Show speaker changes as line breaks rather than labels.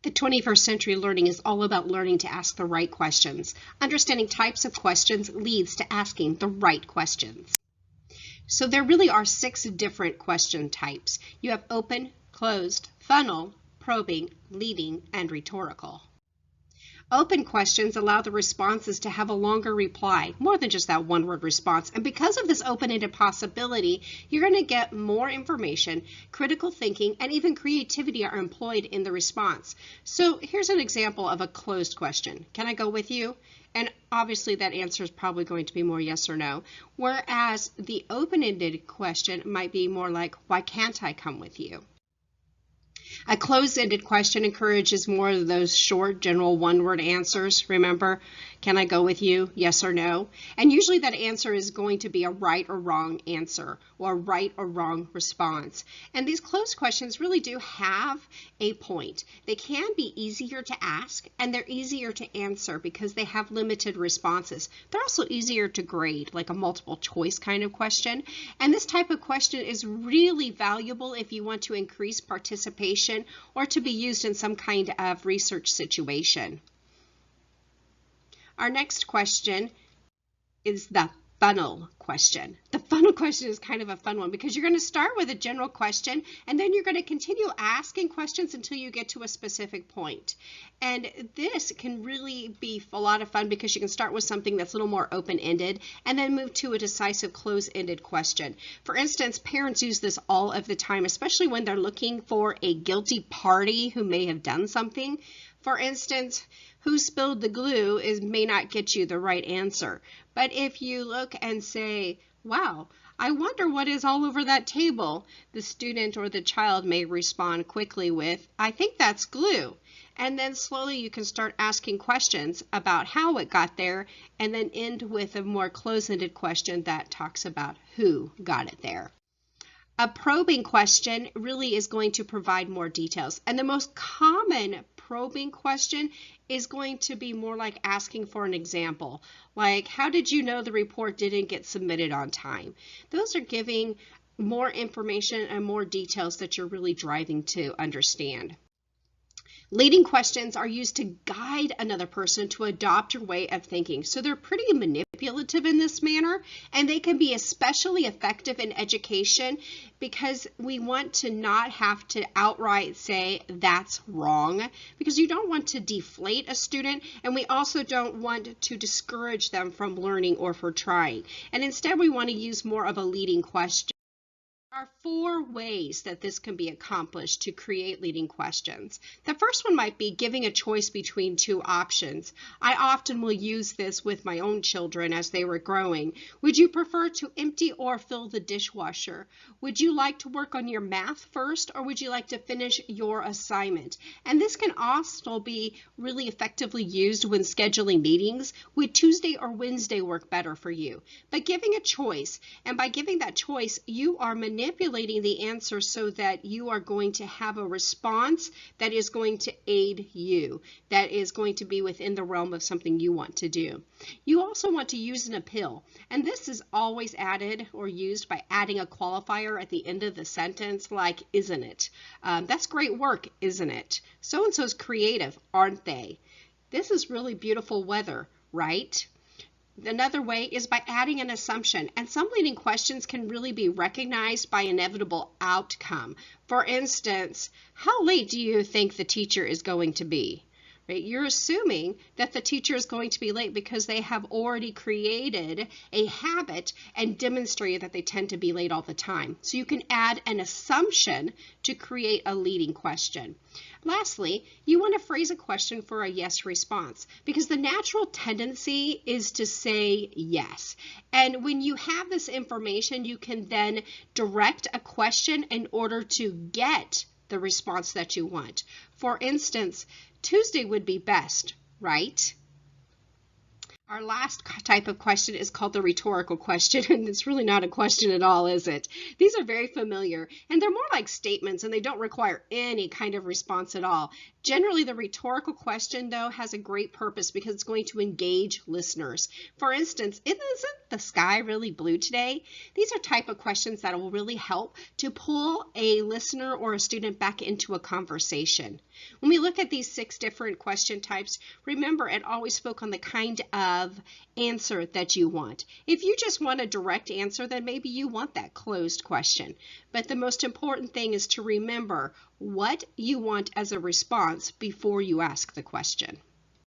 The 21st century learning is all about learning to ask the right questions. Understanding types of questions leads to asking the right questions. So there really are 6 different question types. You have open, closed, funnel, probing, leading, and rhetorical. Open questions allow the responses to have a longer reply, more than just that one-word response. And because of this open-ended possibility, you're going to get more information, critical thinking, and even creativity are employed in the response. So here's an example of a closed question. Can I go with you? And obviously that answer is probably going to be more yes or no. Whereas the open-ended question might be more like, why can't I come with you? A closed-ended question encourages more of those short, general one-word answers. Remember, can I go with you? Yes or no? And usually that answer is going to be a right or wrong answer or a right or wrong response. And these closed questions really do have a point. They can be easier to ask and they're easier to answer because they have limited responses. They're also easier to grade, like a multiple choice kind of question. And this type of question is really valuable if you want to increase participation or to be used in some kind of research situation. Our next question is the funnel question. The funnel question is kind of a fun one because you're going to start with a general question and then you're going to continue asking questions until you get to a specific point. And this can really be a lot of fun because you can start with something that's a little more open-ended and then move to a decisive close-ended question. For instance, parents use this all of the time, especially when they're looking for a guilty party who may have done something. For instance, who spilled the glue may not get you the right answer. But if you look and say, wow, I wonder what is all over that table, the student or the child may respond quickly with, I think that's glue. And then slowly you can start asking questions about how it got there and then end with a more close-ended question that talks about who got it there. A probing question really is going to provide more details. And the most common probing question is going to be more like asking for an example. Like, how did you know the report didn't get submitted on time? Those are giving more information and more details that you're really driving to understand. Leading questions are used to guide another person to adopt your way of thinking. So they're pretty manipulative in this manner, and they can be especially effective in education because we want to not have to outright say that's wrong because you don't want to deflate a student, and we also don't want to discourage them from learning or for trying. And instead we want to use more of a leading question. There are 4 ways that this can be accomplished to create leading questions. The first one might be giving a choice between 2 options. I often will use this with my own children as they were growing. Would you prefer to empty or fill the dishwasher? Would you like to work on your math first, or would you like to finish your assignment? And this can also be really effectively used when scheduling meetings. Would Tuesday or Wednesday work better for you? But giving a choice, and by giving that choice, you are manipulating the answer so that you are going to have a response that is going to aid you, that is going to be within the realm of something you want to do. You also want to use an appeal, and this is always added or used by adding a qualifier at the end of the sentence, like, isn't it? That's great work, isn't it? So-and-so's creative, aren't they? This is really beautiful weather, right? Another way is by adding an assumption, and some leading questions can really be recognized by inevitable outcome. For instance, how late do you think the teacher is going to be? Right? You're assuming that the teacher is going to be late because they have already created a habit and demonstrated that they tend to be late all the time. So you can add an assumption to create a leading question. Lastly, you want to phrase a question for a yes response because the natural tendency is to say yes. And when you have this information, you can then direct a question in order to get the response that you want. For instance, Tuesday would be best, right? Our last type of question is called the rhetorical question, and it's really not a question at all, is it? These are very familiar, and they're more like statements, and they don't require any kind of response at all. Generally, the rhetorical question, though, has a great purpose because it's going to engage listeners. For instance, isn't the sky really blue today? These are type of questions that will really help to pull a listener or a student back into a conversation. When we look at these 6 different question types, remember it always spoke on the kind of answer that you want. If you just want a direct answer, then maybe you want that closed question. But the most important thing is to remember what you want as a response before you ask the question.